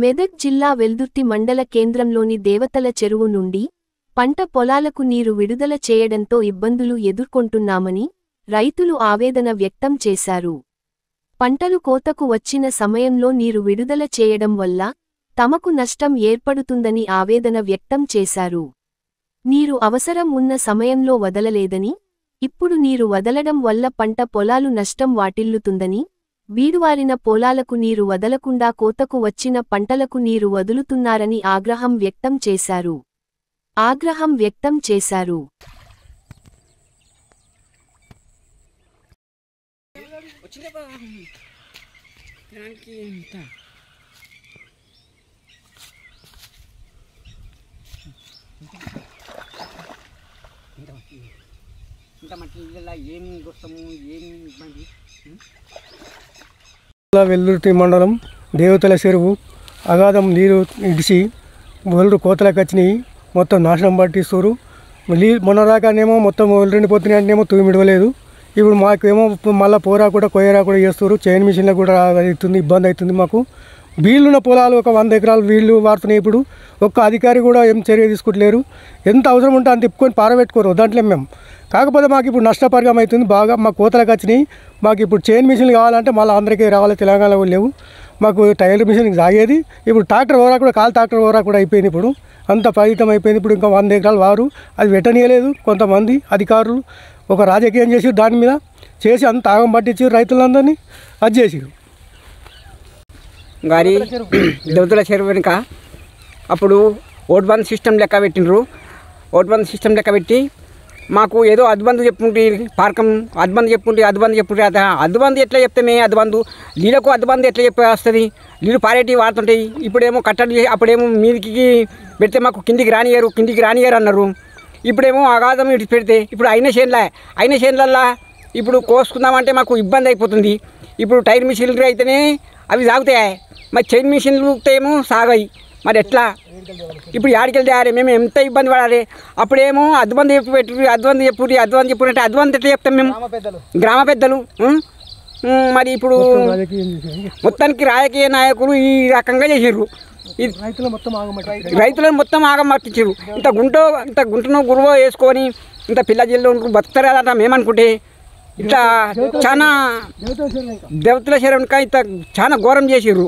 మెదక్ జిల్లా వెల్దుర్తి మండల కేంద్రంలోని దేవతల చెరువు నుండి పంట పొలాలకు నీరు విడుదల చేయడంతో ఇబ్బందులు ఎదుర్కొంటున్నామని రైతులు ఆవేదన వ్యక్తం చేశారు. పంటలు కోతకు వచ్చిన సమయంలో నీరు విడుదల చేయడం వల్ల తమకు నష్టం ఏర్పడుతుందని ఆవేదన వ్యక్తం చేశారు. నీరు అవసరం ఉన్న సమయంలో వదలలేదని, ఇప్పుడు నీరు వదలడం వల్ల పంట పొలాలు నష్టం వాటిల్లుతుందని, బీడువారిన పొలాలకు నీరు వదలకుండా కోతకు వచ్చిన పంటలకు నీరు వదులుతున్నారని ఆగ్రహం వ్యక్తం చేశారు. వెల్దుర్తి మండలం దేవతల చెరువు అగాధం నీరు ఇడిచి వరల్డ్ కోతలకు వచ్చినాయి. మొత్తం నాశనం పట్టిస్తారు. మొన్నదాకానేమో మొత్తం వదిలిపోతున్నాయి అంటేనేమో తూమిడవలేదు. ఇప్పుడు మాకేమో మళ్ళీ పోరా కూడా కొయ్యరా కూడా చేస్తారు. చైన్ మిషన్లకు కూడా అవుతుంది, ఇబ్బంది అవుతుంది మాకు. వీళ్ళున్న పొలాలు ఒక 100 ఎకరాలు వీళ్ళు వాడుతున్నాయి. ఇప్పుడు ఒక్క అధికారి కూడా ఏం చర్య తీసుకుంటలేరు. ఎంత అవసరం ఉంటే అంత తిప్పుకొని పారబెట్టుకోరు దాంట్లో మేము. కాకపోతే మాకు ఇప్పుడు నష్టపరిహారం అవుతుంది బాగా. మా కోతలకు వచ్చినాయి. మాకు ఇప్పుడు చైన్ మిషన్లు కావాలంటే మళ్ళీ అందరికీ రావాలి, తెలంగాణలో లేవు. మాకు టైలర్ మిషన్ సాగేది. ఇప్పుడు ట్రాక్టర్ ఓరా కూడా కాలు ట్రాక్టర్ ఓరా కూడా అయిపోయింది. ఇప్పుడు అంత పరిమితం అయిపోయింది. ఇప్పుడు ఇంకా 100 ఎకరాలు వారు అది పెట్టనీయలేదు. కొంతమంది అధికారులు ఒక రాజకీయం చేసి దాని మీద చేసి అంత ఆగం పట్టించి రైతులందరినీ అది చేసిరు. గారి దేవతల చెరువు వెనుక అప్పుడు ఓట్ బంద్ సిస్టమ్ లెక్క పెట్టినరు. ఓట్ బంద్ సిస్టమ్ లెక్క పెట్టి మాకు ఏదో అద్బందు చెప్పుకుంటే పార్కం అద్బందు చెప్పుకుంటే అద్బందు ఎట్లా చెప్తామే అద్బందు నీళ్ళకు అద్బందు ఎట్లా చెప్పి వస్తుంది. నీళ్ళు పారేటి వాడుతుంటాయి. ఇప్పుడేమో కట్టడి అప్పుడేమో మీదికి పెడితే మాకు కిందికి రానియరు అన్నారు. ఇప్పుడేమో అగాధం ఇటు పెడితే ఇప్పుడు అయిన చేనులల్లా ఇప్పుడు కోసుకుందామంటే మాకు ఇబ్బంది అయిపోతుంది. ఇప్పుడు టైర్ మిషన్లు అయితేనే అవి సాగుతాయి. మరి చైన్ మిషన్లు ఏమో సాగాయి. మరి ఎట్లా ఇప్పుడు యాడికెళ్ళి తేయాలి? మేము ఎంత ఇబ్బంది పడాలి? అప్పుడేమో అద్బంది చెప్పుంటే అద్బంది ఎట్లా చెప్తాం మేము గ్రామ పెద్దలు. మరి ఇప్పుడు మొత్తానికి రాజకీయ నాయకులు ఈ రకంగా చేసారు. రైతులను మొత్తం ఆగమట్టించారు. ఇంత గుంటను గురువు వేసుకొని ఇంత పిల్ల జిల్లా బతుకుతారట మేమనుకుంటే ఇట్లా చాలా దేవతల చెరువు ఇంత చాలా ఘోరం చేసారు.